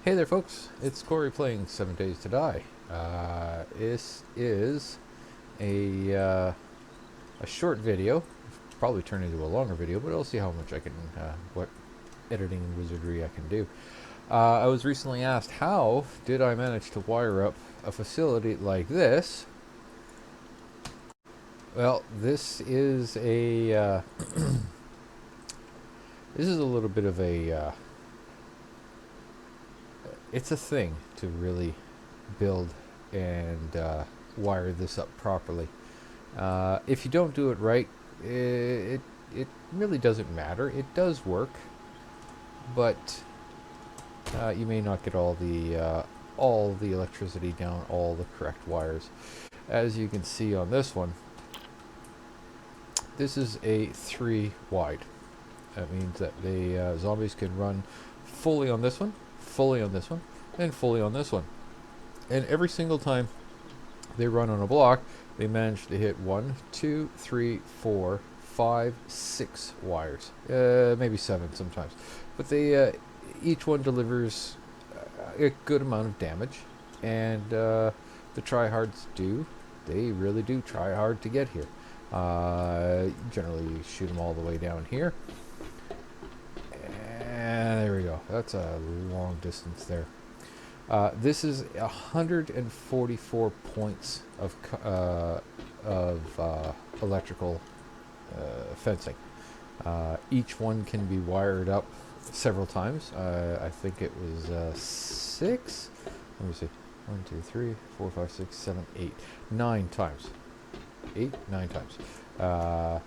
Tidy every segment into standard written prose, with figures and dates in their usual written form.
Hey there folks, it's Cory playing 7 Days to Die. This is a short video, probably turn into a longer video, but I'll see how much I can, what editing wizardry I can do. I was recently asked how did I manage to wire up a facility like this. Well, this is this is a little bit of it's a thing to really build and wire this up properly. If you don't do it right, it really doesn't matter. It does work, but you may not get all the electricity down all the correct wires. As you can see on this one, this is a 3 wide. That means that the zombies can run fully on this one, fully on this one, and fully on this one. And every single time they run on a block, they manage to hit 1, 2, 3, 4, 5, 6 wires. Maybe 7 sometimes. But they each one delivers a good amount of damage. And the tryhards they really do try hard to get here. Generally shoot them all the way down here. And there we go. That's a long distance there. This is 144 points of electrical fencing. Each one can be wired up several times. I think it was 6. Let me see. 1, 2, 3, 4, 5, 6, 7, 8, 9 times. 8, 9 times. And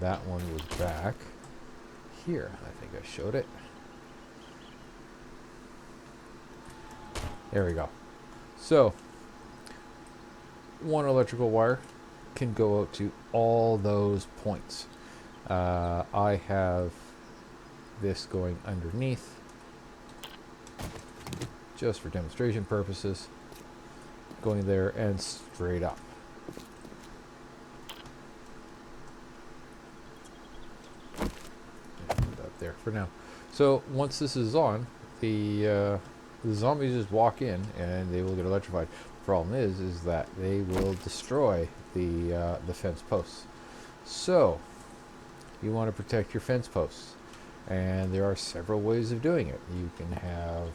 that one was back here. I think I showed it. There we go. So, one electrical wire can go out to all those points. I have this going underneath, just for demonstration purposes, going there and straight up. And put that there for now. So, once this is on, the zombies just walk in and they will get electrified. The problem is that they will destroy the fence posts. So you want to protect your fence posts, and there are several ways of doing it. You can have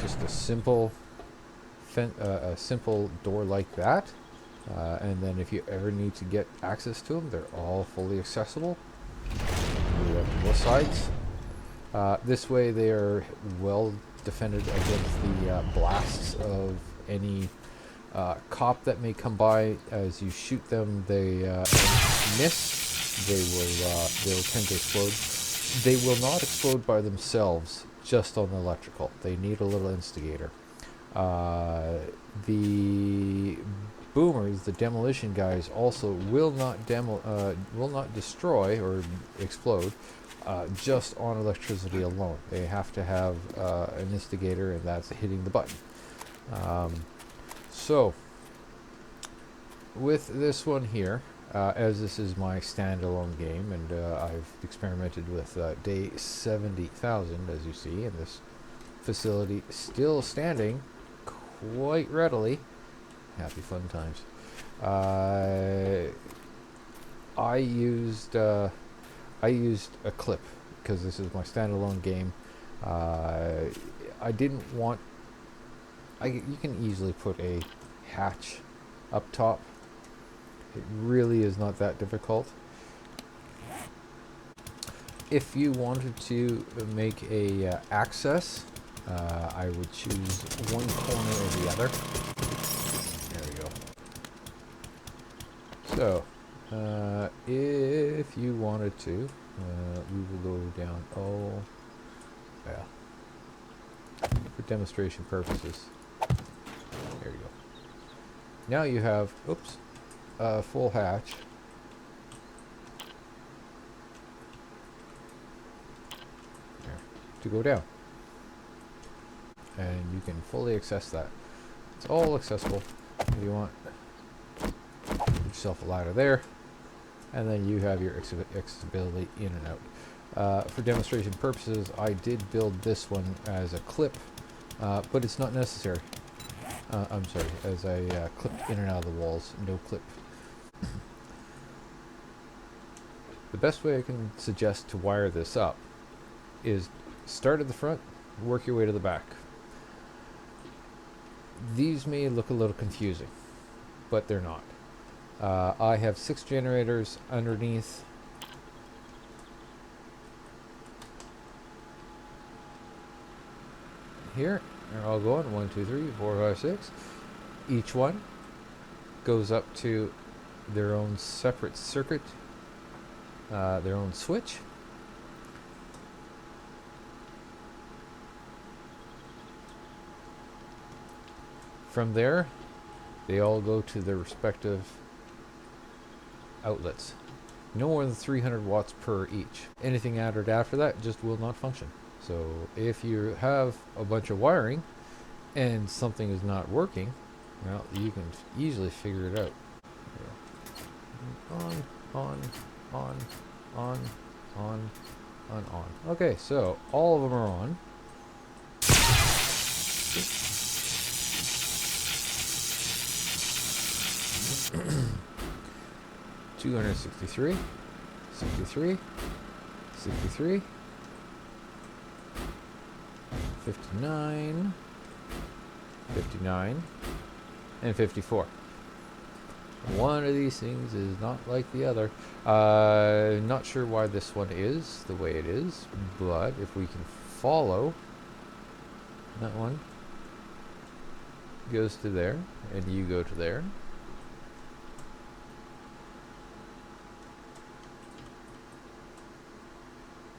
just a simple door like that, and then if you ever need to get access to them, they're all fully accessible. Do it on both sides. This way they are well defended against the blasts of any cop that may come by. As you shoot them, they miss. They will tend to explode. They will not explode by themselves, just on the electrical. They need a little instigator. The boomers, the demolition guys, also will not destroy or explode. Just on electricity alone. They have to have an instigator, and that's hitting the button. So, with this one here, as this is my standalone game, and I've experimented with day 70,000, as you see, and this facility still standing quite readily. Happy fun times. I used a clip because this is my standalone game. I didn't want. You can easily put a hatch up top. It really is not that difficult. If you wanted to make a access, I would choose one corner or the other. There we go. So. If you wanted to, we will go down. Oh, yeah. For demonstration purposes. There you go. Now you have, full hatch. There, to go down. And you can fully access that. It's all accessible. If you want, put yourself a ladder there. And then you have your accessibility in and out. For demonstration purposes, I did build this one as a clip, but it's not necessary. I'm sorry, as a clip in and out of the walls, no clip. The best way I can suggest to wire this up is start at the front, work your way to the back. These may look a little confusing, but they're not. I have 6 generators underneath. Here, they're all going 1, 2, 3, 4, 5, 6. Each one goes up to their own separate circuit, their own switch. From there, they all go to their respective outlets. No more than 300 watts per each. Anything added after that just will not function. So if you have a bunch of wiring and something is not working, well, you can easily figure it out. On, on, on, on, on, on. Okay, so all of them are on. 263, 63, 63, 59, 59, and 54. One of these things is not like the other. Not sure why this one is the way it is, but if we can follow, that one goes to there, and you go to there.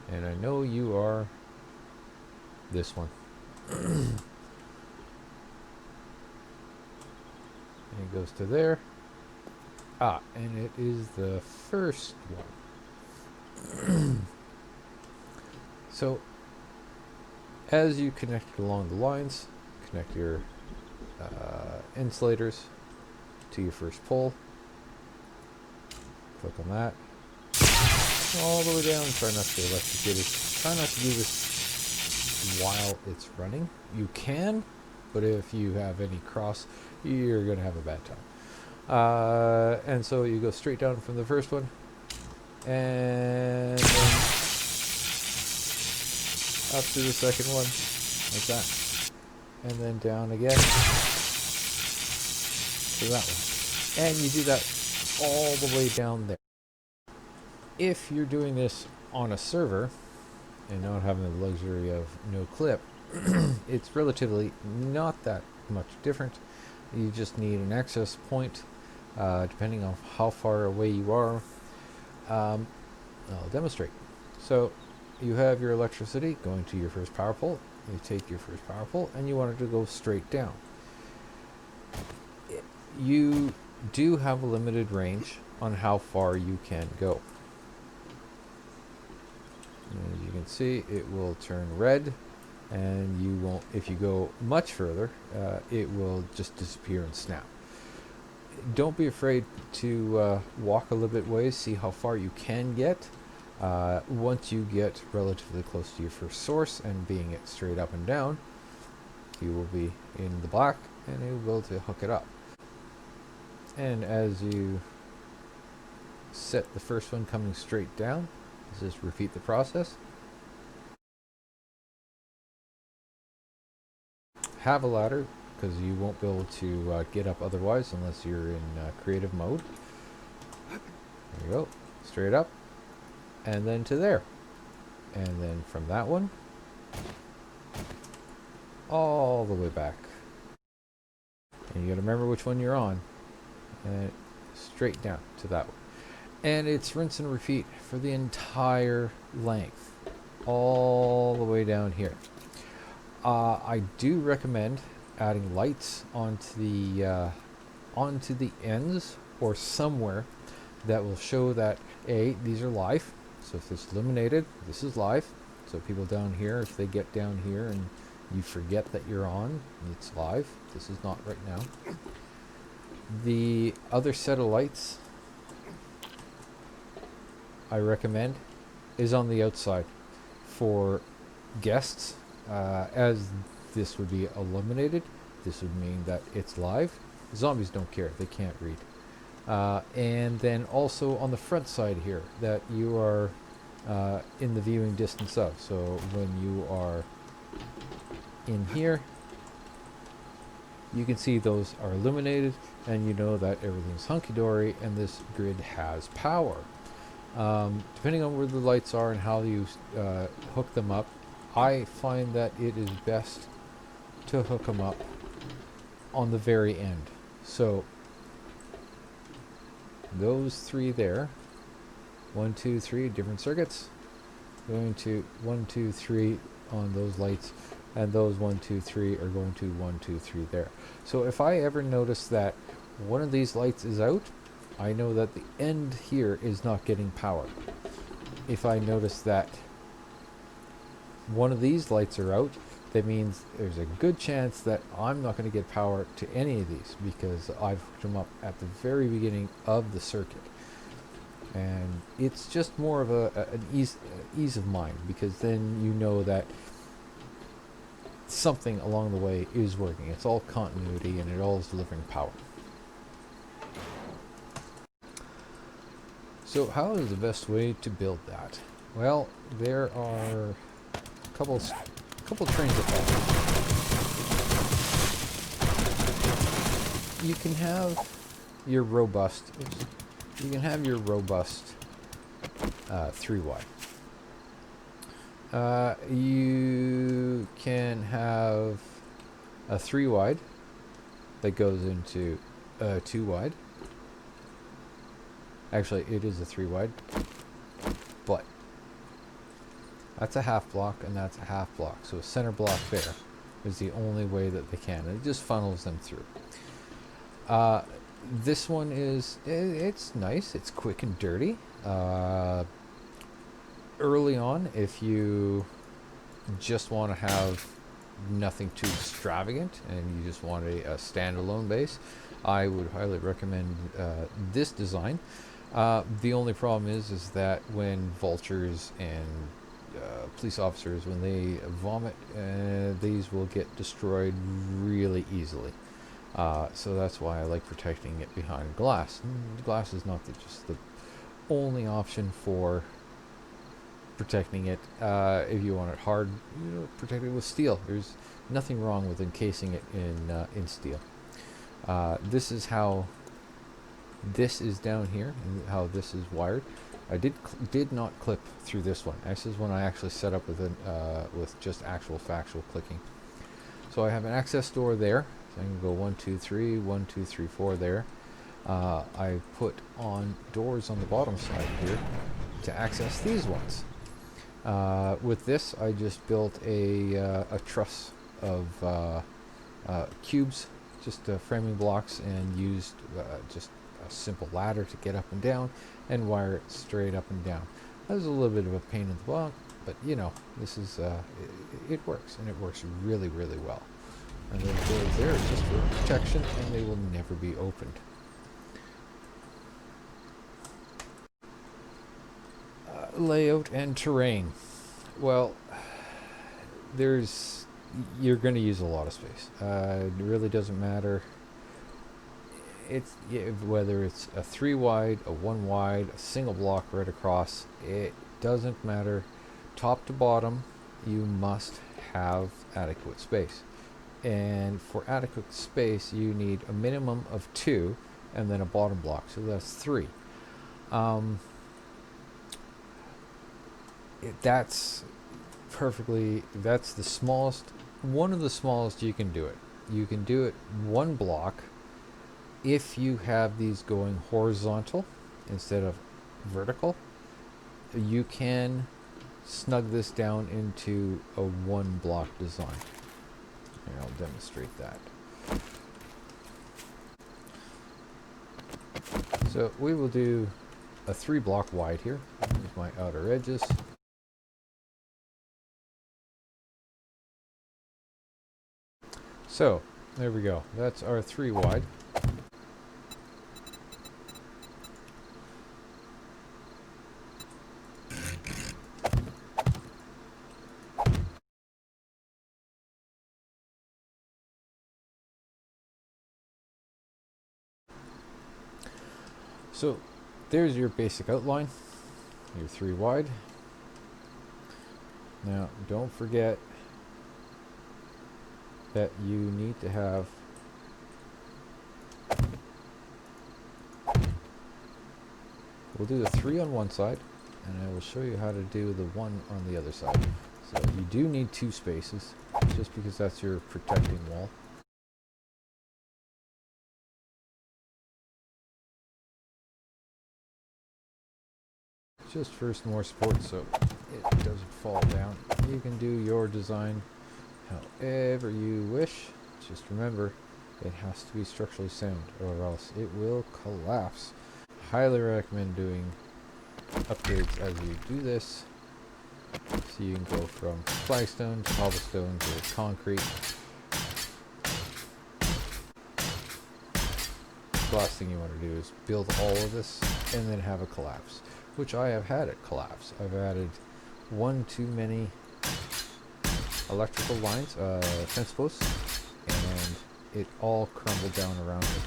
And I know you are this one. And it goes to there. Ah, and it is the first one. So, as you connect along the lines, connect your insulators to your first pole. Click on that. All the way down. Try not to electrocute it. Try not to do this while it's running. You can, but if you have any cross, you're going to have a bad time. And so you go straight down from the first one, and then up to the second one, like that, and then down again to that one, and you do that all the way down there. If you're doing this on a server and not having the luxury of no clip, it's relatively not that much different. You just need an access point, depending on how far away you are. I'll demonstrate. So you have your electricity going to your first power pole. You take your first power pole and you want it to go straight down. You do have a limited range on how far you can go. As you can see, it will turn red, and you won't, if you go much further, it will just disappear and snap. Don't be afraid to walk a little bit ways, see how far you can get. Once you get relatively close to your first source and being it straight up and down, you will be in the black and you'll be able to hook it up. And as you set the first one coming straight down, just repeat the process. Have a ladder, because you won't be able to get up otherwise unless you're in creative mode. There you go, straight up, and then to there, and then from that one all the way back. And you got to remember which one you're on, and straight down to that one. And it's rinse and repeat for the entire length, all the way down here. I do recommend adding lights onto the ends or somewhere that will show that these are live. So if it's illuminated, this is live. So people down here, if they get down here and you forget that you're on, it's live. This is not right now. The other set of lights I recommend is on the outside. For guests, as this would be illuminated, this would mean that it's live. Zombies don't care, they can't read. And then also on the front side here, that you are in the viewing distance of. So when you are in here, you can see those are illuminated, and you know that everything's hunky-dory and this grid has power. Depending on where the lights are and how you hook them up, I find that it is best to hook them up on the very end. So those three there, 1, 2, 3 different circuits, going to 1, 2, 3 on those lights, and those 1, 2, 3 are going to 1, 2, 3 there. So if I ever notice that one of these lights is out, I know that the end here is not getting power. If I notice that one of these lights are out, that means there's a good chance that I'm not going to get power to any of these, because I've hooked them up at the very beginning of the circuit. And it's just more of an ease of mind, because then you know that something along the way is working. It's all continuity and it all is delivering power. So how is the best way to build that? Well, there are a couple trains of thought. You can have your robust 3 wide. You can have a 3 wide that goes into 2 wide. Actually, it is a 3 wide, but that's a half block and that's a half block. So a center block there is the only way that they can. It just funnels them through. This one is, it's nice. It's quick and dirty. Early on, if you just want to have nothing too extravagant and you just want a standalone base, I would highly recommend this design. The only problem is that when vultures and police officers, when they vomit, these will get destroyed really easily. So that's why I like protecting it behind glass. Glass is not just the only option for protecting it. If you want it hard, protect it with steel. There's nothing wrong with encasing it in steel. This is how this is down here, and how this is wired. I did not clip through this one. This is one I actually set up with just actual factual clicking. So I have an access door there. So I can go 1, 2, 3, 1, 2, 3, 4 there. I put on doors on the bottom side here to access these ones. With this, I just built a truss of cubes, just framing blocks, and used just a simple ladder to get up and down and wire it straight up and down. That was a little bit of a pain in the butt, but this is it works, and it works really, really well. And those doors there are just for protection, and they will never be opened. Layout and terrain. Well, you're going to use a lot of space. It really doesn't matter. Whether it's a 3 wide, a 1 wide, a single block right across, it doesn't matter. Top to bottom, you must have adequate space. And for adequate space, you need a minimum of 2, and then a bottom block, so that's 3. That's the smallest, one of the smallest you can do it. You can do it 1 block if you have these going horizontal instead of vertical. You can snug this down into a 1 block design. And I'll demonstrate that. So we will do a 3 block wide here. Here's my outer edges. So there we go. That's our 3 wide. So there's your basic outline, your 3 wide. Now don't forget that you need to have we'll do the 3 on one side, and I will show you how to do the 1 on the other side. So you do need 2 spaces, just because that's your protecting wall. Just for some more support so it doesn't fall down. You can do your design however you wish. Just remember, it has to be structurally sound or else it will collapse. Highly recommend doing upgrades as you do this. So you can go from flagstone to cobblestone to concrete. The last thing you want to do is build all of this and then have a collapse, which I have had it collapse. I've added one too many electrical lines, fence posts, and it all crumbled down around me.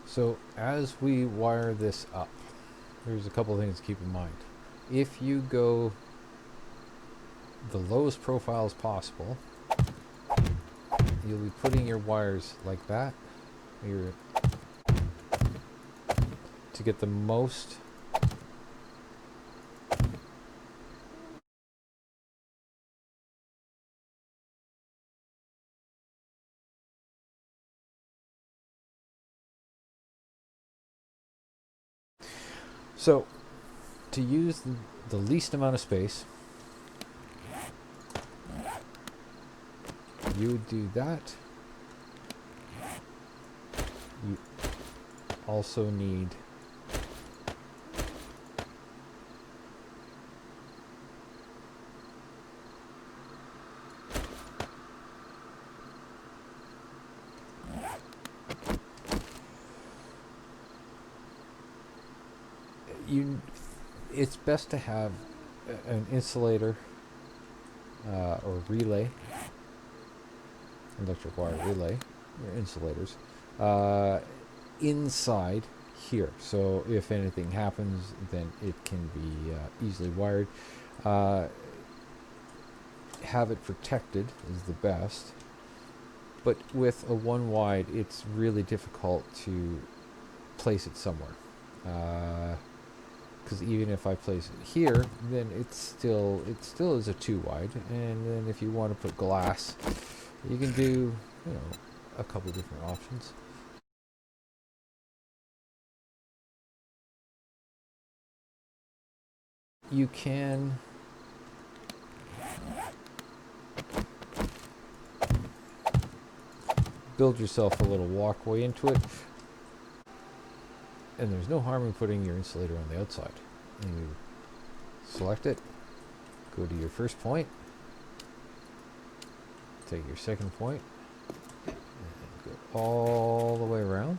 So as we wire this up, there's a couple of things to keep in mind. If you go the lowest profiles possible, you'll be putting your wires like that to get the most so to use the least amount of space, you would do that. You also need it's best to have an insulator or relay, electric wire relay, or insulators, inside here. So if anything happens, then it can be easily wired. Have it protected is the best. But with a 1 wide, it's really difficult to place it somewhere. Because even if I place it here, then it still is a 2 wide. And then if you want to put glass, you can do, a couple different options. You can build yourself a little walkway into it, and there's no harm in putting your insulator on the outside. You select it, go to your first point, take your second point, and go all the way around,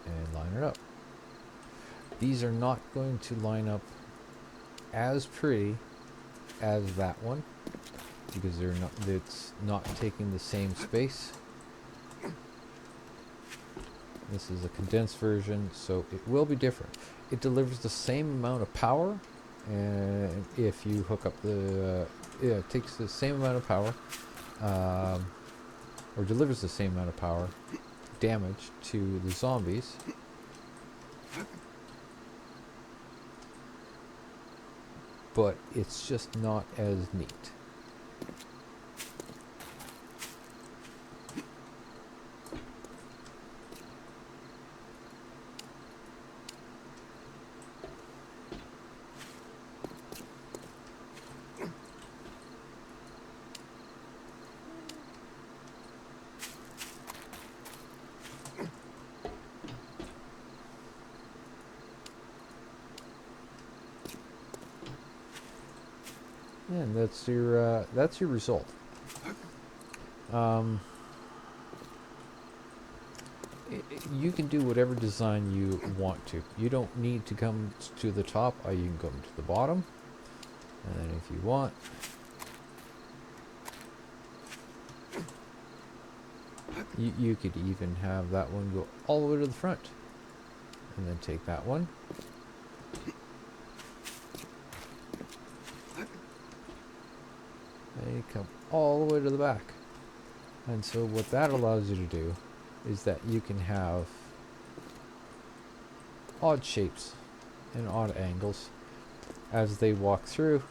and line it up. These are not going to line up as pretty as that one, because it's not taking the same space. This is a condensed version, so it will be different. It delivers the same amount of power, and if you hook up it takes the same amount of power, or delivers the same amount of power damage to the zombies. But it's just not as neat. And that's your result. You can do whatever design you want to. You don't need to come to the top. You can come to the bottom, and then if you want, you could even have that one go all the way to the front, and then take that one. And you come all the way to the back. And so what that allows you to do is that you can have odd shapes and odd angles as they walk through.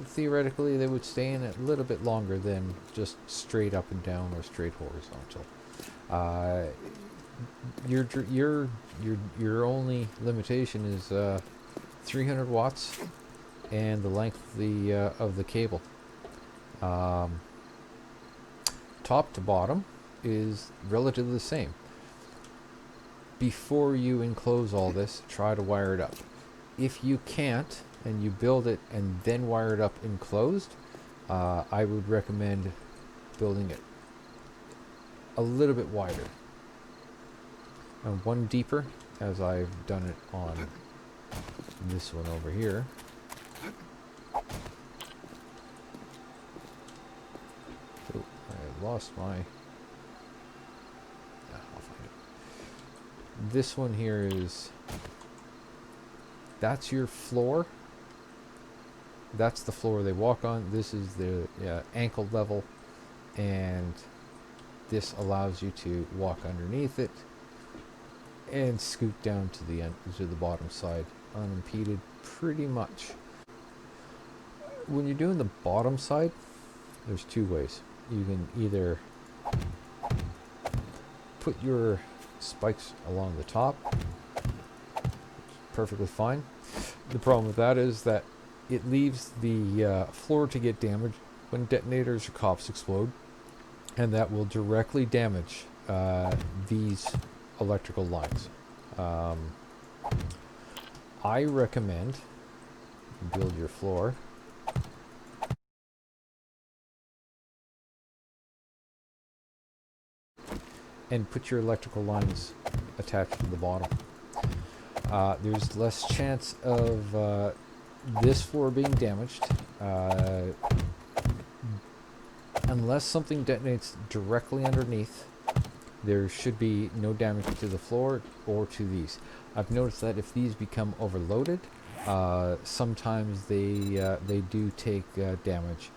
Theoretically, they would stay in a little bit longer than just straight up and down or straight horizontal. Your only limitation is 300 watts and the length of the cable. Top to bottom is relatively the same. Before you enclose all this, try to wire it up. If you can't, and you build it and then wire it up enclosed, I would recommend building it a little bit wider and one deeper, as I've done it on this one over here. Oh, I lost my... I'll find it. This one here is... That's your floor. That's the floor they walk on. This is the ankle level, and this allows you to walk underneath it and scoot down to the bottom side unimpeded, pretty much. When you're doing the bottom side, there's two ways. You can either put your spikes along the top, perfectly fine. The problem with that is that it leaves the floor to get damaged when detonators or cops explode, and that will directly damage these electrical lines. I recommend you build your floor and put your electrical lines attached to the bottom. There's less chance of this floor being damaged unless something detonates directly underneath. There should be no damage to the floor or to these. I've noticed that if these become overloaded, sometimes they do take damage.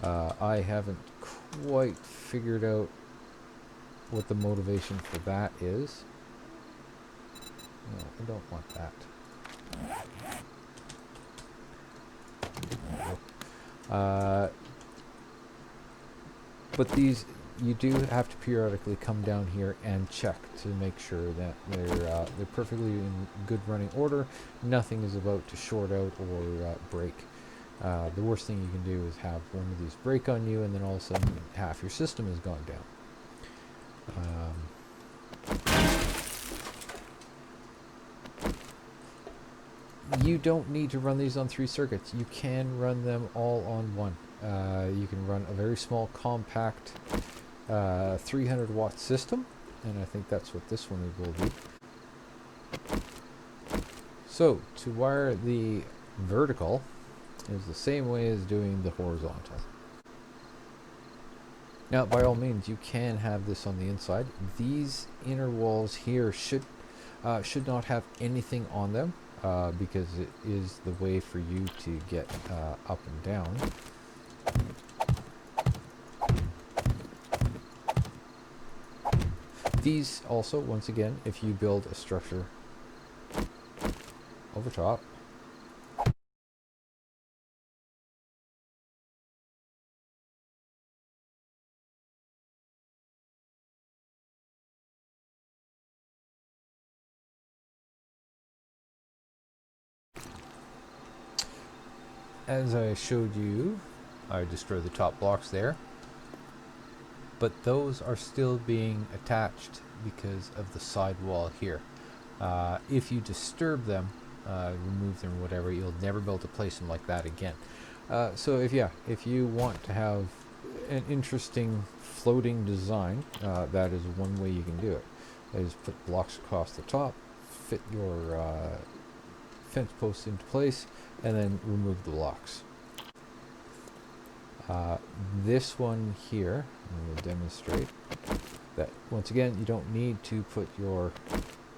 I haven't quite figured out what the motivation for that is. No, I don't want that. But these, you do have to periodically come down here and check to make sure that they're perfectly in good running order. Nothing is about to short out or break. The worst thing you can do is have one of these break on you, and then all of a sudden half your system has gone down. You don't need to run these on 3 circuits. You can run them all on one. You can run a very small, compact 300 watt system, and I think that's what this one will be. So, to wire the vertical is the same way as doing the horizontal. Now, by all means, you can have this on the inside. These inner walls here should not have anything on them, because it is the way for you to get up and down. These also, once again, if you build a structure over top, as I showed you, I destroyed the top blocks there, but those are still being attached because of the side wall here. If you disturb them, remove them, whatever. You'll never be able to place them like that again. So if you want to have an interesting floating design, that is one way you can do it. Is put blocks across the top, fit your fence posts into place, and then remove the blocks. This one here, I will demonstrate that once again you don't need to put your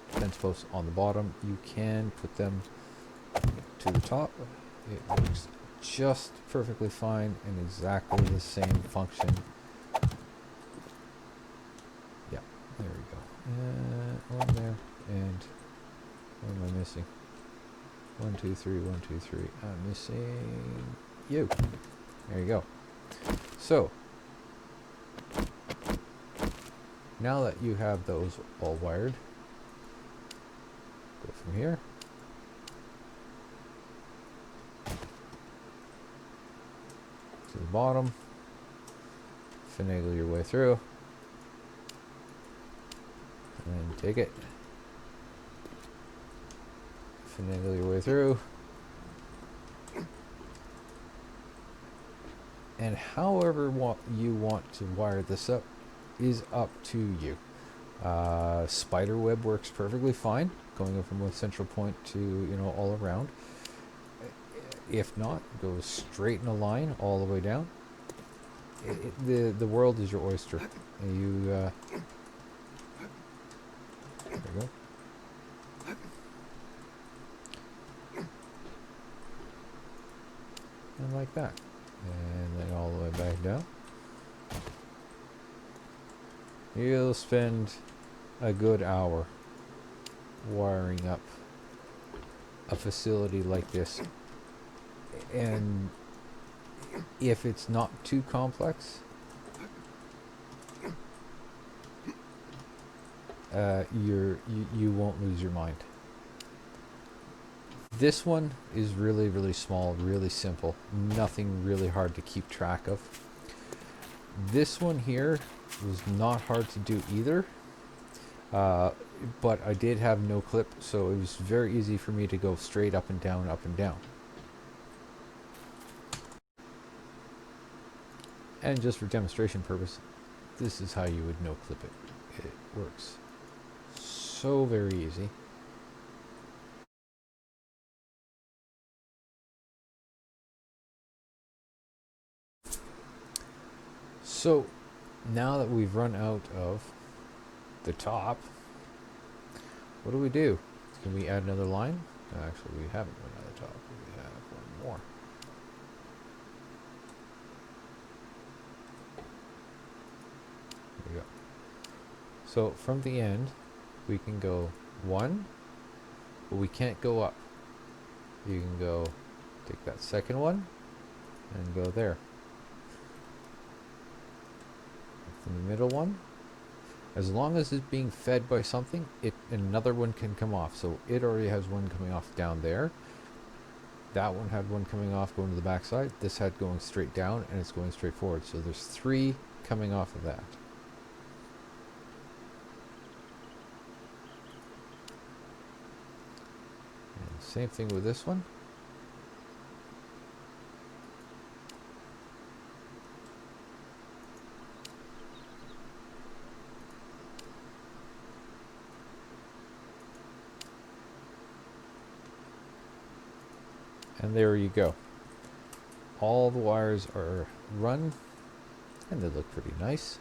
fence posts on the bottom. You can put them to the top. It works just perfectly fine and exactly the same function. Yeah, there we go. One there, and what am I missing? 1, 2, 3, 1, 2, 3. I'm missing you. There you go. So now that you have those all wired, go from here. To the bottom. Finagle your way through. And take it. Finagle your way through. And however you want to wire this up is up to you. Spider web works perfectly fine, going from one central point to all around. If not, go straight in a line all the way down. The world is your oyster. You there you go. And like that. And then all the way back down. You'll spend a good hour wiring up a facility like this. And if it's not too complex, you won't lose your mind. This one is really, really small, really simple. Nothing really hard to keep track of. This one here was not hard to do either. But I did have no clip, so it was very easy for me to go straight up and down, up and down. And just for demonstration purpose, this is how you would no clip it. It works so very easy. So now that we've run out of the top, what do we do? Can we add another line? Actually, we haven't run out of the top. We have one more. There we go. So from the end, we can go 1, but we can't go up. You can go take that second one and go there. From the middle one, as long as it's being fed by something, another one can come off. So it already has one coming off down there. That one had one coming off going to the back side. This had going straight down, and it's going straight forward. So there's 3 coming off of that. And same thing with this one. And there you go. All the wires are run, and they look pretty nice.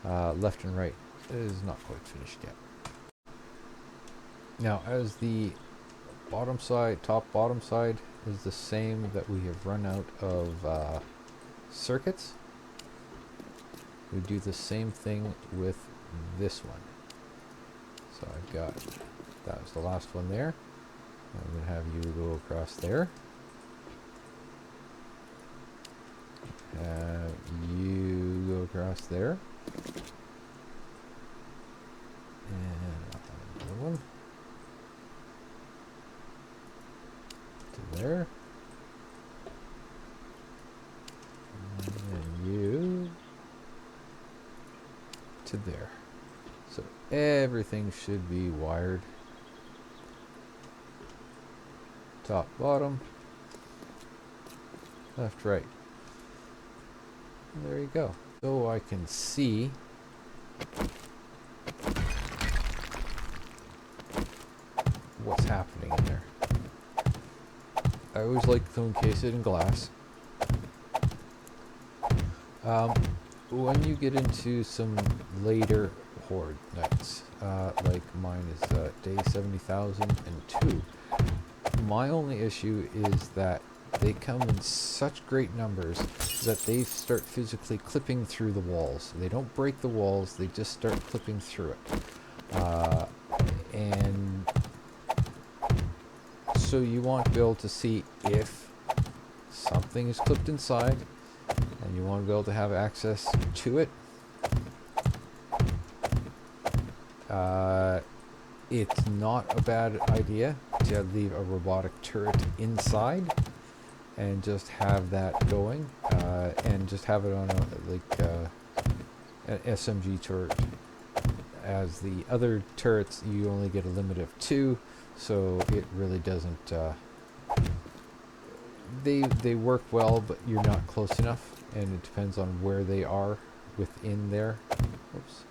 Left and right is not quite finished yet. Now, as the bottom side, top bottom side is the same that we have run out of circuits, we do the same thing with this one. So I've got, that was the last one there. I'm going to have you go across there. You go across there. And another one. To there. And then you to there. So everything should be wired top, bottom, left, right. And there you go. So I can see what's happening in there. I always like to encase it in glass. When you get into some later horde nights, like mine is day 70,002, my only issue is that they come in such great numbers that they start physically clipping through the walls. They don't break the walls, they just start clipping through it. And so you want to be able to see if something is clipped inside, and you want to be able to have access to it. It's not a bad idea to leave a robotic turret inside and just have that going, and just have it on an SMG turret. As the other turrets, you only get a limit of 2, so it really doesn't. They work well, but you're not close enough, and it depends on where they are within there. Oops.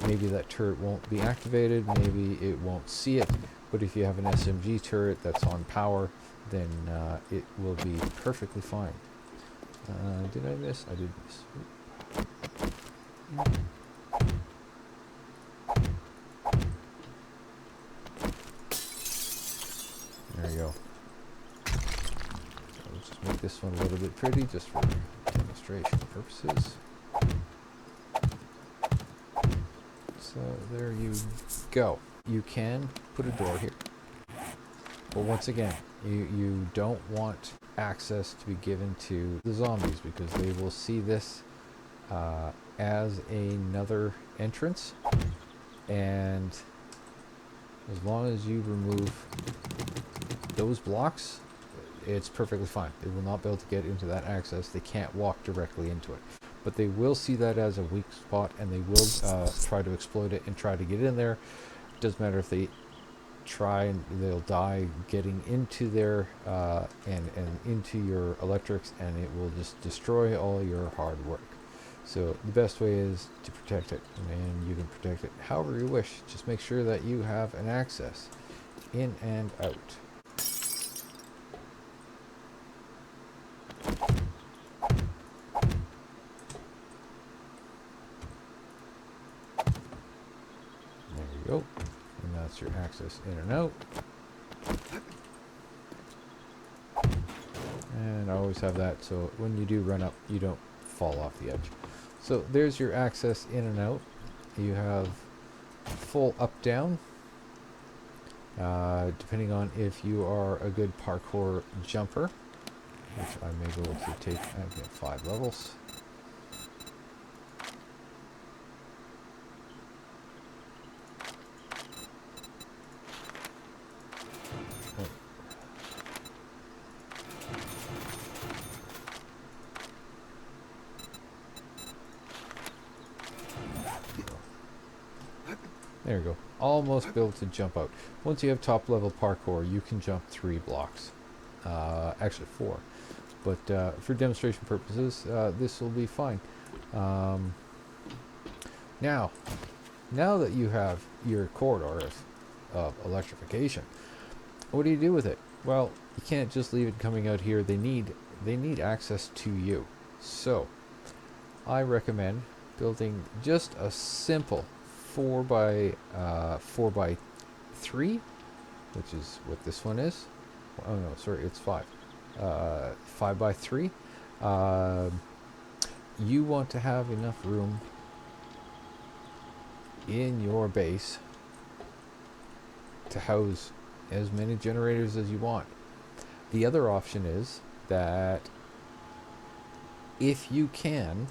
Maybe that turret won't be activated, maybe it won't see it, but if you have an SMG turret that's on power, then it will be perfectly fine. Did I miss? I did miss. There you go. Let's just make this one a little bit pretty, just for demonstration purposes. So there you go. You can put a door here, but once again, you don't want access to be given to the zombies, because they will see this as another entrance, and as long as you remove those blocks, it's perfectly fine. They will not be able to get into that access. They can't walk directly into it, but they will see that as a weak spot, and they will try to exploit it and try to get in there. Doesn't matter if they try, and they'll die getting into there and into your electrics, and it will just destroy all your hard work. So the best way is to protect it, and you can protect it however you wish. Just make sure that you have an access in and out. There you go. And that's your access in and out. And I always have that, so when you do run up, you don't fall off the edge. So there's your access in and out. You have full up down, depending on if you are a good parkour jumper, which I may be able to take. I've got 5 levels. There you go. Almost built to jump out. Once you have top level parkour, you can jump 3 blocks. Actually 4. But for demonstration purposes, this will be fine. Now that you have your corridor of electrification, what do you do with it? Well, you can't just leave it coming out here. They need access to you. So I recommend building just a simple 4 by 3, which is what this one is. Oh no, sorry, it's 5. 5 by 3. You want to have enough room in your base to house as many generators as you want. The other option is that if you can,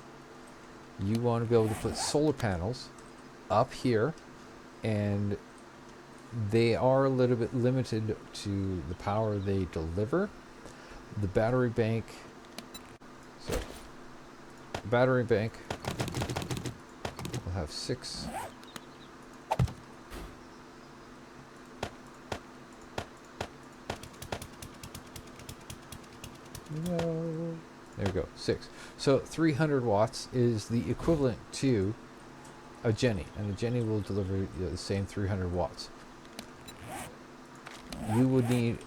you want to be able to put solar panels up here, and they are a little bit limited to the power they deliver. The battery bank, so the battery bank will have 6 No. There we go, 6. So 300 watts is the equivalent to a Jenny, and a Jenny will deliver the same 300 watts. You would need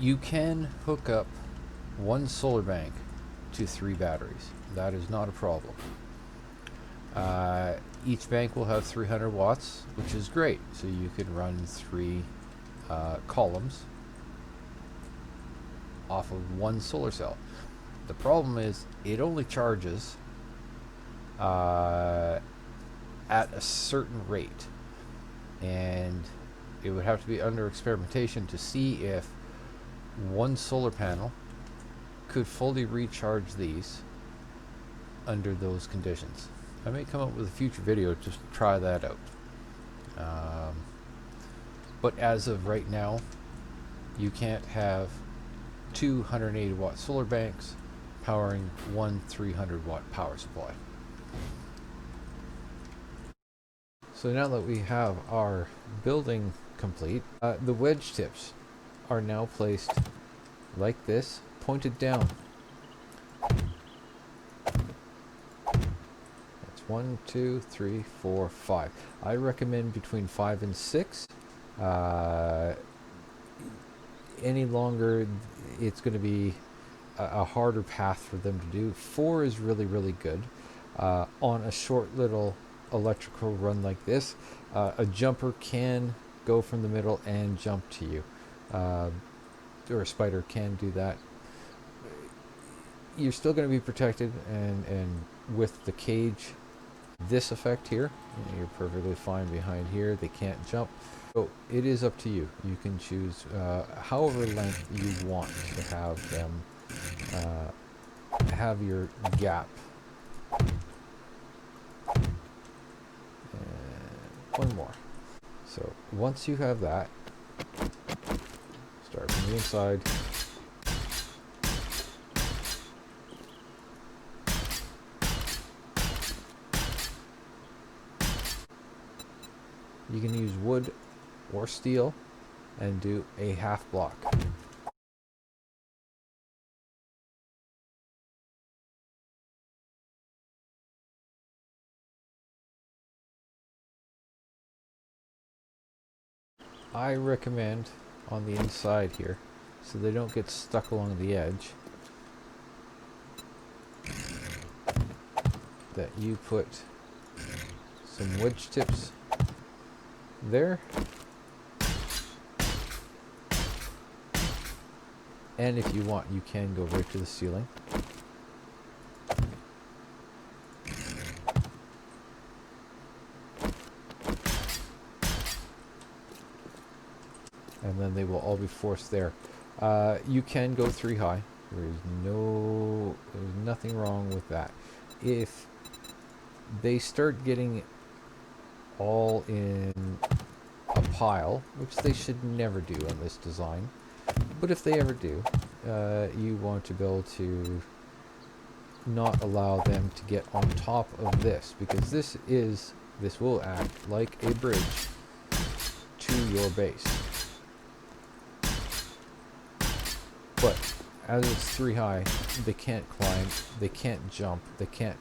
you can hook up one solar bank to 3 batteries. That is not a problem. Each bank will have 300 watts, which is great. So you could run 3 columns off of one solar cell. The problem is it only charges at a certain rate, and it would have to be under experimentation to see if one solar panel could fully recharge these under those conditions. I may come up with a future video just to try that out. But as of right now, you can't have 280 watt solar banks powering one 300 watt power supply. So now that we have our building complete, the wedge tips are now placed like this, pointed down. That's 1, 2, 3, 4, 5. I recommend between 5 and 6. Any longer, it's going to be a harder path for them to do. 4 is really, really good. On a short little electrical run like this, a jumper can go from the middle and jump to you. Or a spider can do that. You're still going to be protected, and with the cage, this effect here, you're perfectly fine behind here. They can't jump. So it is up to you. You can choose however length you want to have them have your gap. And one more. So once you have that, start from the inside. You can use wood or steel and do a half block. I recommend on the inside here, so they don't get stuck along the edge, that you put some wedge tips there, and if you want, you can go right to the ceiling. And then they will all be forced there. You can go 3 high. There's nothing wrong with that. If they start getting all in a pile, which they should never do on this design, but if they ever do, you want to be able to not allow them to get on top of this, because this will act like a bridge to your base. But as it's 3 high, they can't climb, they can't jump, they can't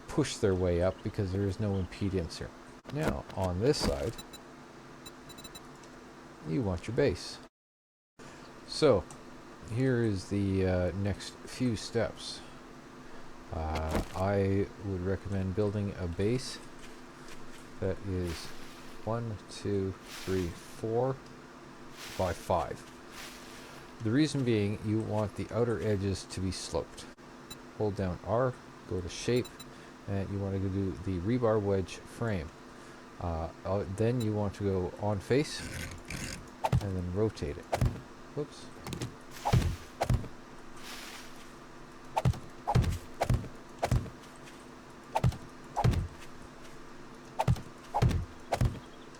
push their way up because there is no impedance here. Now, on this side, you want your base. So, here is the next few steps. I would recommend building a base that is 1, 2, 3, 4 by 5. The reason being, you want the outer edges to be sloped. Hold down R, go to shape, and you want to do the rebar wedge frame. Then you want to go on face, and then rotate it. Whoops.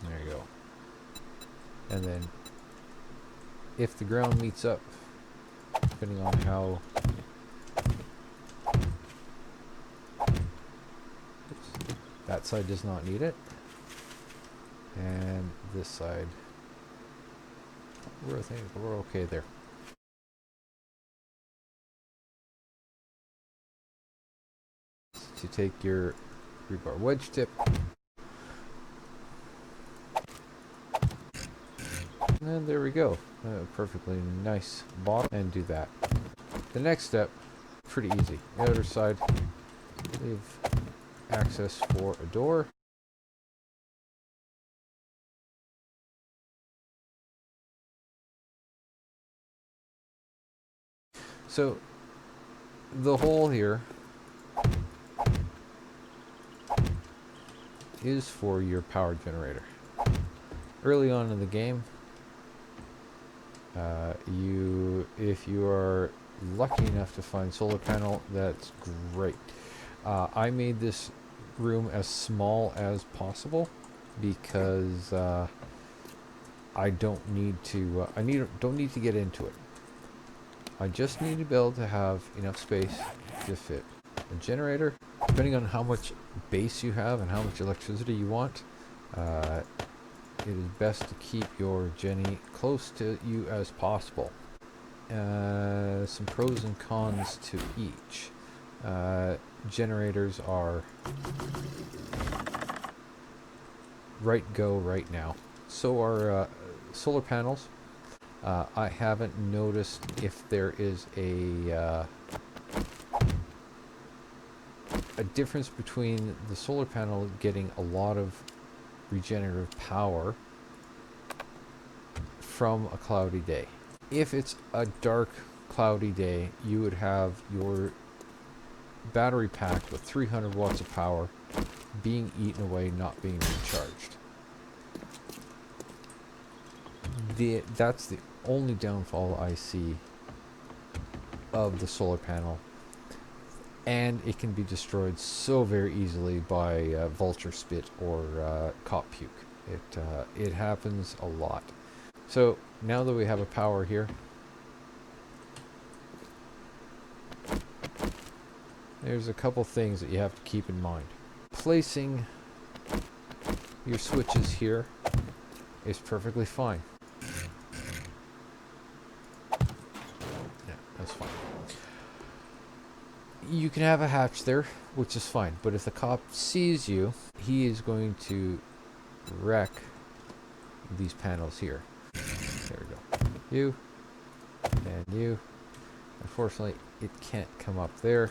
There you go. And then if the ground meets up, depending on how... Oops. That side does not need it. And this side, I think we're okay there. To take your rebar wedge tip, and there we go. Perfectly nice bottom, and do that. The next step, pretty easy. The outer side, leave access for a door. So the hole here is for your power generator. Early on in the game, if you are lucky enough to find solar panel, that's great. I made this room as small as possible because I don't need to don't need to get into it. I just need to be able to have enough space to fit a generator. Depending on how much base you have and how much electricity you want, it is best to keep your Jenny close to you as possible. Some pros and cons to each. Generators are right now. So are solar panels. I haven't noticed if there is a difference between the solar panel getting a lot of regenerative power from a cloudy day. If it's a dark, cloudy day, you would have your battery pack with 300 watts of power being eaten away, not being recharged. That's the only downfall I see of the solar panel, and it can be destroyed so very easily by vulture spit or cop puke. It happens a lot. So now that we have a power here, there's a couple things that you have to keep in mind. Placing your switches here is perfectly fine. Yeah, that's fine. You can have a hatch there, which is fine, but if the cop sees you, he is going to wreck these panels here. There we go. You and you. Unfortunately, it can't come up there,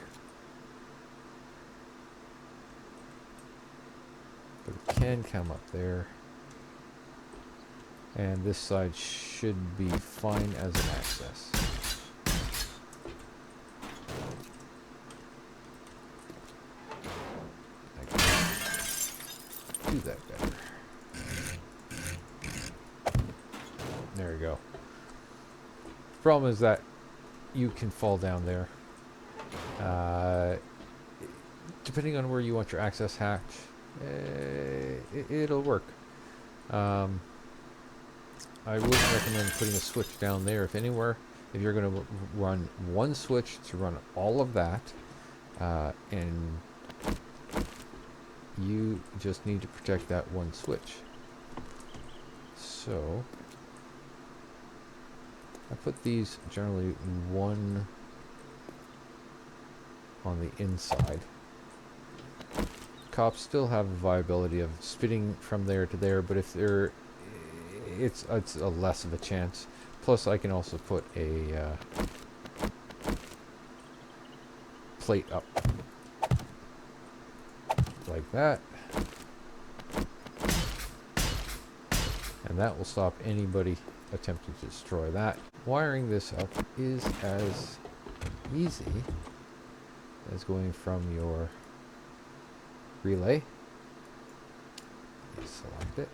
but it can come up there. And this side should be fine as an access. I can do that better. There we go. Problem is that you can fall down there. Depending on where you want your access hatch, it'll work. I wouldn't recommend putting a switch down there, if anywhere. if you're going to run one switch to run all of that, and you just need to protect that one switch. So I put these generally one on the inside. Cops still have a viability of spitting from there to there, but if they're, it's a less of a chance. Plus, I can also put a plate up like that, and that will stop anybody attempting to destroy that. Wiring this up is as easy as going from your relay, you select it,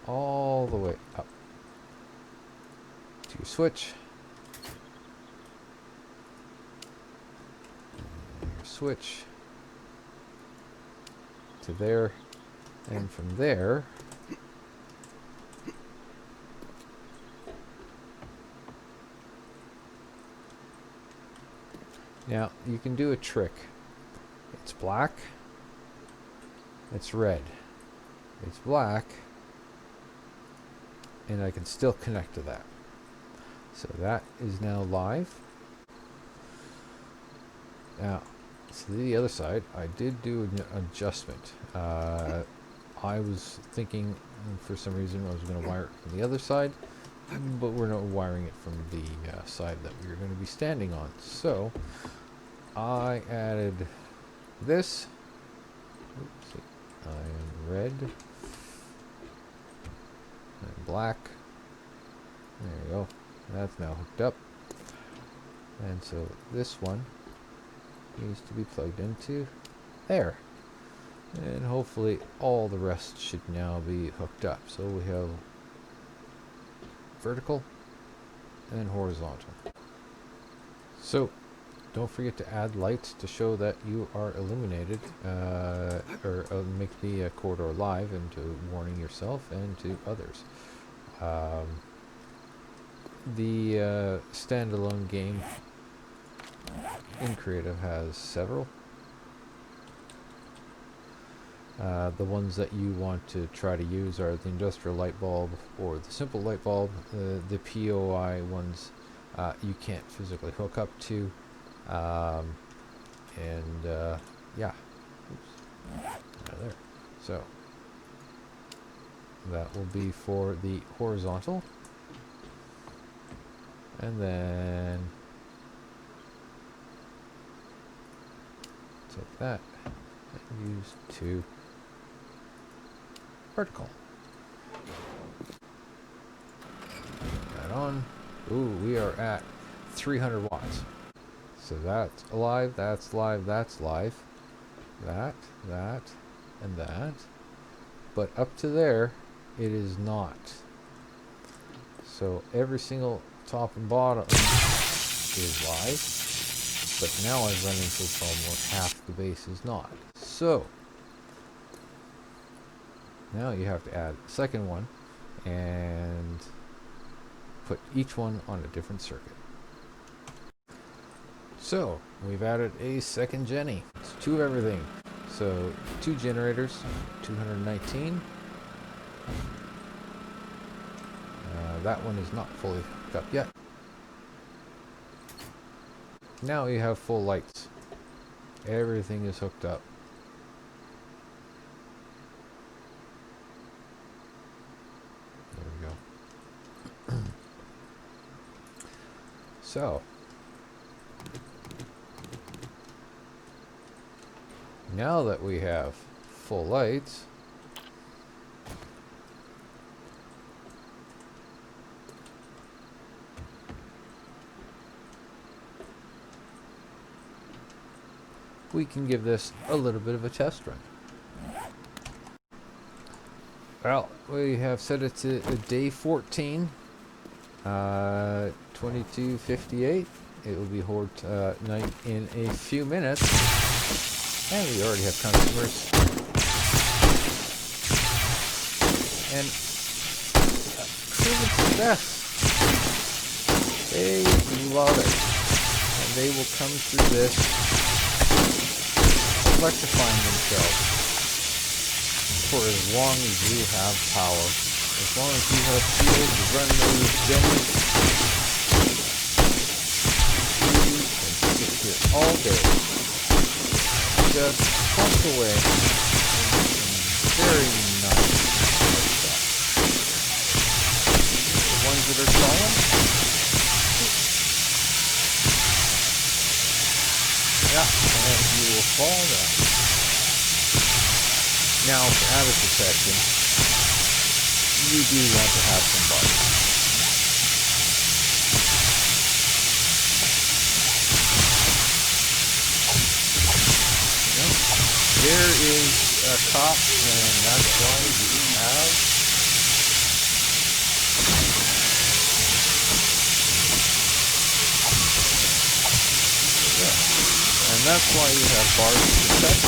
all the way up to your switch, and your switch to there, and from there now you can do a trick. It's black, it's red, it's black, and I can still connect to that. So that is now live. Now, to the other side, I did do an adjustment. I was thinking, for some reason, I was going to wire it from the other side, but we're not wiring it from the side that we are going to be standing on. So I added this. Oops, iron red and black. There you go. That's now hooked up. And so this one needs to be plugged into there. And hopefully all the rest should now be hooked up. So we have vertical and horizontal. So don't forget to add lights to show that you are illuminated, or make the corridor live, and to warning yourself and to others. The standalone game in creative has several. The ones that you want to try to use are the industrial light bulb or the simple light bulb. The POI ones you can't physically hook up to. Yeah. Oops. There. So that will be for the horizontal. And then take that and use to vertical. Put that on. Ooh, we are at 300 watts. So that's alive, that's live, that's live. That, and that. But up to there, it is not. So every single top and bottom is live. But now I've run into a problem where half the base is not. So now you have to add a second one and put each one on a different circuit. So we've added a second Jenny. It's two of everything. So 2 generators, 219. That one is not fully hooked up yet. Now you have full lights. Everything is hooked up. There we go. So now that we have full lights, we can give this a little bit of a test run. Well, we have set it to day 14, 22:58. It will be horde night in a few minutes, and we already have customers. And proven success. They love it. And they will come through this electrifying themselves for as long as you have power. As long as you have shields to run those damage, you can sit here all day. Just plunk away. Very nice stuff. The ones that are solid, yeah, and you will fall down. Now, for added protection, you do want to have some bars. Yep. There is a cop, and that's why you have and that's why you have bars to protect.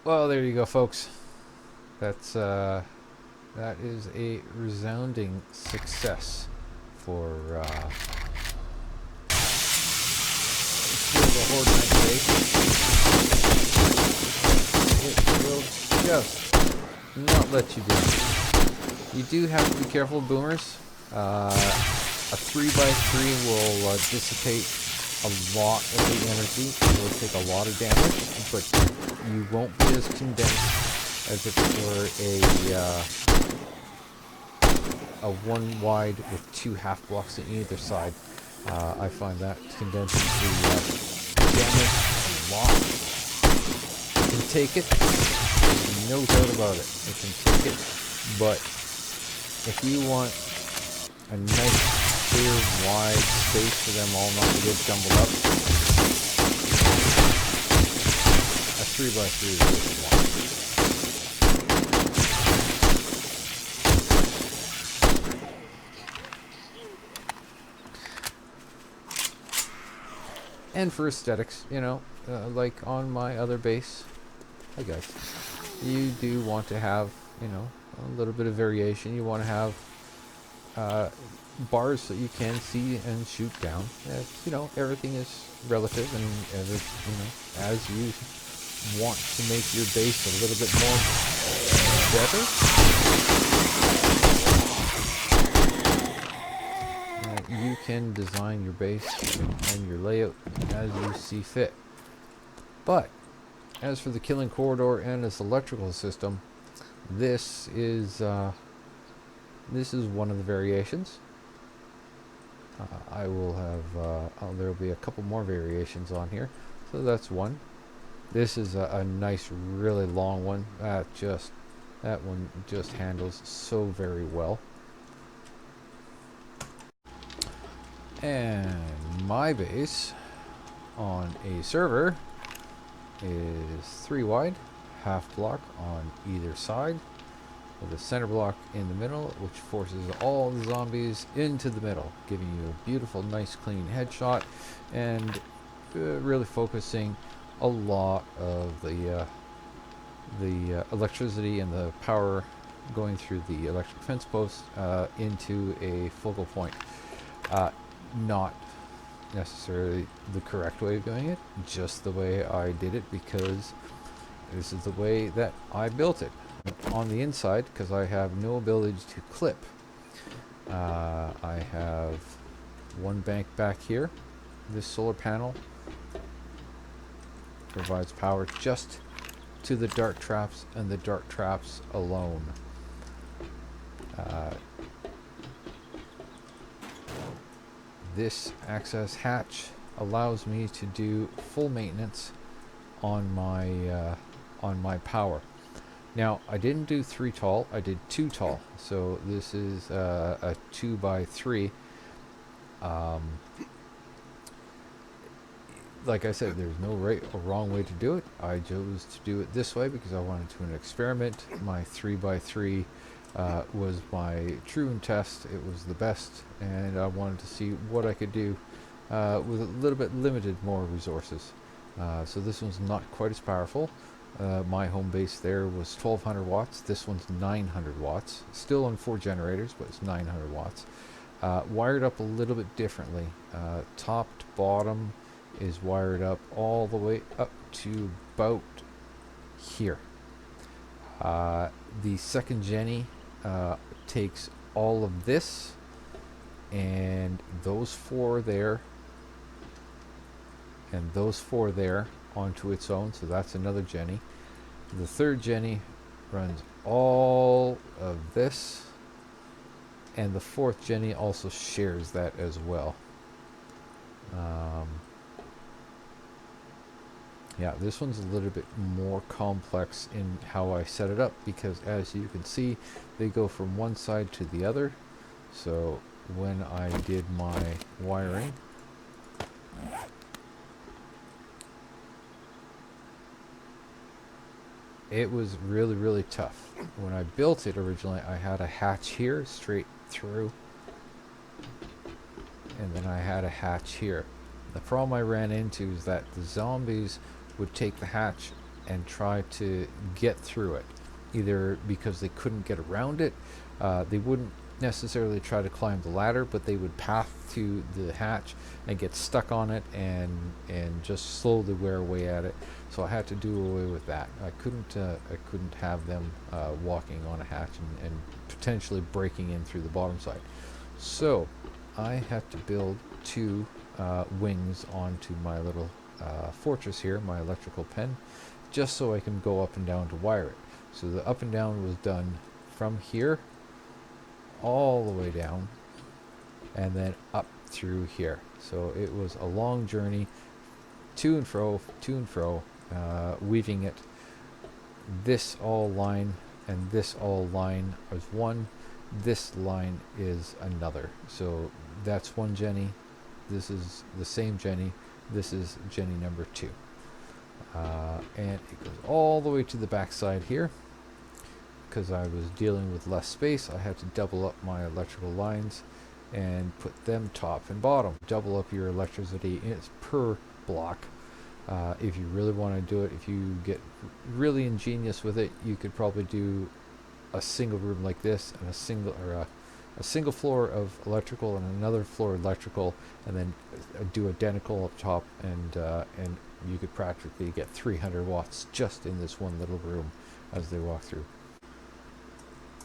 Well, there you go, folks. That's that is a resounding success for the Horde Night Base. It will just not let you down. You do have to be careful, boomers. A 3x3 will dissipate a lot of the energy. It will take a lot of damage, but you won't be as condensed as if it were a one wide with two half blocks on either side. I find that condenses the damage a lot. You can take it, no doubt about it. You can take it, but if you want a nice, clear, wide space for them all not to get jumbled up, a 3x3 is what you want. And for aesthetics, you know, like on my other base, hi guys, you do want to have, you know, a little bit of variation. You want to have bars that you can see and shoot down. You know, everything is relative, and you know, as you want to make your base a little bit more better, you can design your base and your layout as you see fit. But as for the killing corridor and its electrical system, this is one of the variations. I will have there will be a couple more variations on here, so that's one. This is a nice, really long one. That one just handles so very well. And my base on a server is 3 wide, half block on either side, with a center block in the middle, which forces all the zombies into the middle, giving you a beautiful, nice, clean headshot, and really focusing a lot of the electricity and the power going through the electric fence post into a focal point. Not necessarily the correct way of doing it, just the way I did it, because this is the way that I built it. On the inside, because I have no ability to clip, I have one bank back here. This solar panel provides power just to the dart traps and the dart traps alone. This access hatch allows me to do full maintenance on my power. Now, I didn't do 3 tall, I did 2 tall. So this is a 2x3. Like I said, there's no right or wrong way to do it. I chose to do it this way because I wanted to experiment. My 3x3 was my true and test. It was the best, and I wanted to see what I could do with a little bit limited more resources. So this one's not quite as powerful. My home base there was 1200 watts. This one's 900 watts. Still on 4 generators, but it's 900 watts. Wired up a little bit differently. Top to bottom is wired up all the way up to about here. The second Jenny takes all of this and those 4 there and those 4 there onto its own, so that's another Jenny. The third Jenny runs all of this, and the fourth Jenny also shares that as well. Yeah, this one's a little bit more complex in how I set it up, because as you can see, they go from one side to the other. So when I did my wiring, it was really, really tough. When I built it originally, I had a hatch here straight through, and then I had a hatch here. The problem I ran into is that the zombies would take the hatch and try to get through it, either because they couldn't get around it. They wouldn't necessarily try to climb the ladder, but they would path to the hatch and get stuck on it and just slowly wear away at it. So I had to do away with that. I couldn't have them walking on a hatch and potentially breaking in through the bottom side. So I had to build 2 wings onto my little fortress here, my electrical pen, just so I can go up and down to wire it. So the up and down was done from here all the way down and then up through here. So it was a long journey, to and fro, weaving it. This all line and this all line is one, this line is another. So that's one Jenny, this is the same Jenny, this is Jenny number 2. And it goes all the way to the back side here. Because I was dealing with less space, I had to double up my electrical lines and put them top and bottom. Double up your electricity per block. If you really want to do it, if you get really ingenious with it, you could probably do a single room like this and a single floor of electrical and another floor electrical, and then do identical up top, and you could practically get 300 watts just in this one little room as they walk through.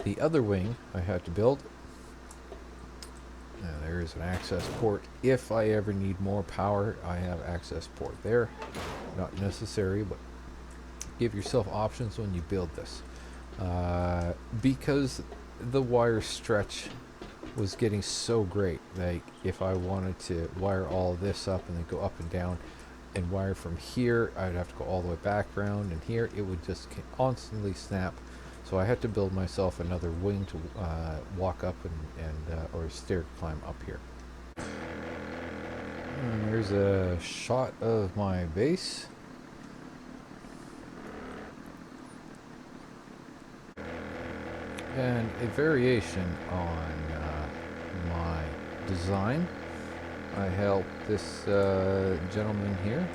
The other wing I had to build. Now there is an access port. If I ever need more power, I have access port there. Not necessary, but give yourself options when you build this. Because the wire stretch was getting so great, like if I wanted to wire all this up and then go up and down and wire from here, I'd have to go all the way back around, and here it would just constantly snap. So I had to build myself another wing to walk up or stair climb up here. And there's a shot of my base. And a variation on my design. I helped this gentleman here.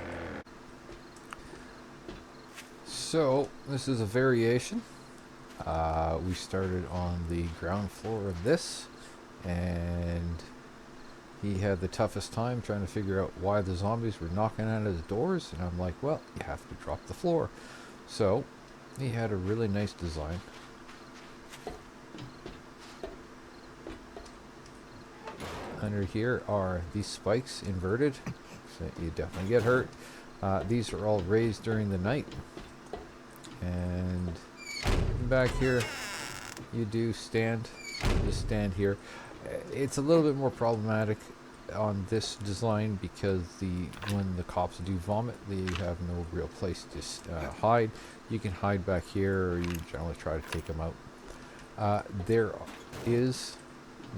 So this is a variation. We started on the ground floor of this, and he had the toughest time trying to figure out why the zombies were knocking at his doors, and I'm like, well, you have to drop the floor. So He had a really nice design. Under here are these spikes inverted, so you definitely get hurt. These are all raised during the night. And back here, you do stand. Just stand here. It's a little bit more problematic on this design because when the cops do vomit, they have no real place to hide. You can hide back here, or you generally try to take them out. There is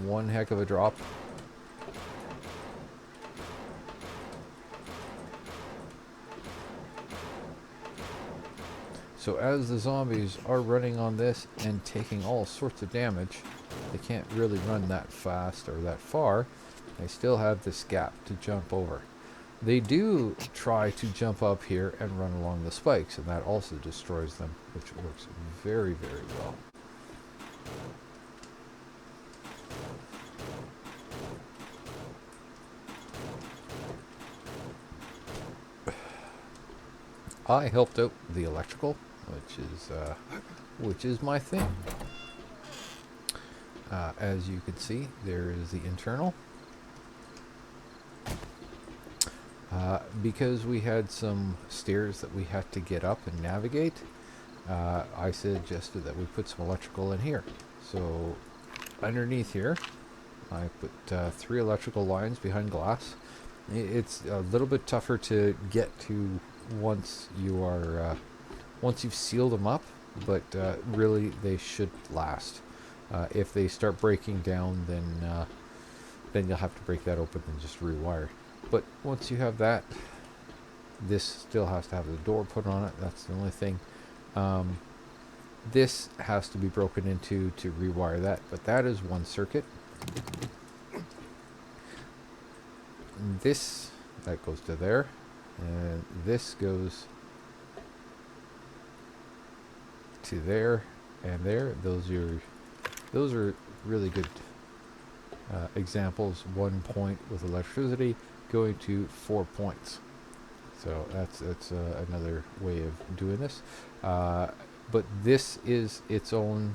one heck of a drop. So as the zombies are running on this and taking all sorts of damage, they can't really run that fast or that far. They still have this gap to jump over. They do try to jump up here and run along the spikes, and that also destroys them, which works very, very well. I helped out the electrical, which is my thing. As you can see, there is the internal. Because we had some stairs that we had to get up and navigate, I suggested that we put some electrical in here. So underneath here, I put 3 electrical lines behind glass. It's a little bit tougher to get to once you've sealed them up, but really they should last. If they start breaking down, then you'll have to break that open and just rewire. But once you have that, this still has to have the door put on it. That's the only thing. This has to be broken into to rewire that, but that is one circuit. That goes to there, and this goes to there and there. Those are really good examples. 1 point with electricity going to 4 points. So that's another way of doing this. But this is its own.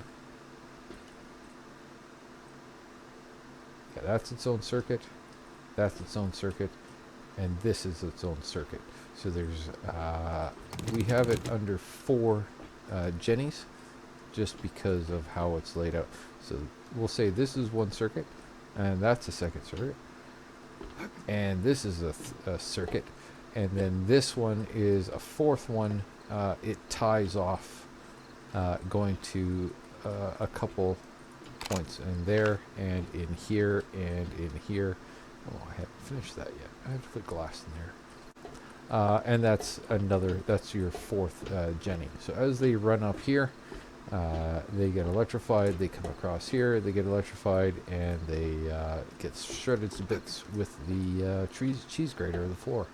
Yeah, that's its own circuit. That's its own circuit, and this is its own circuit. So there's we have it under 4 jennies, just because of how it's laid out. So we'll say this is one circuit, and that's a second circuit, and this is a circuit, and then this one is a 4th one. It ties off, going to a couple points in there, and in here, and in here. Oh, I haven't finished that yet. I have to put glass in there. And that's your 4th jenny. So as they run up here, they get electrified, they come across here, they get electrified, and they get shredded to bits with the cheese grater of the floor.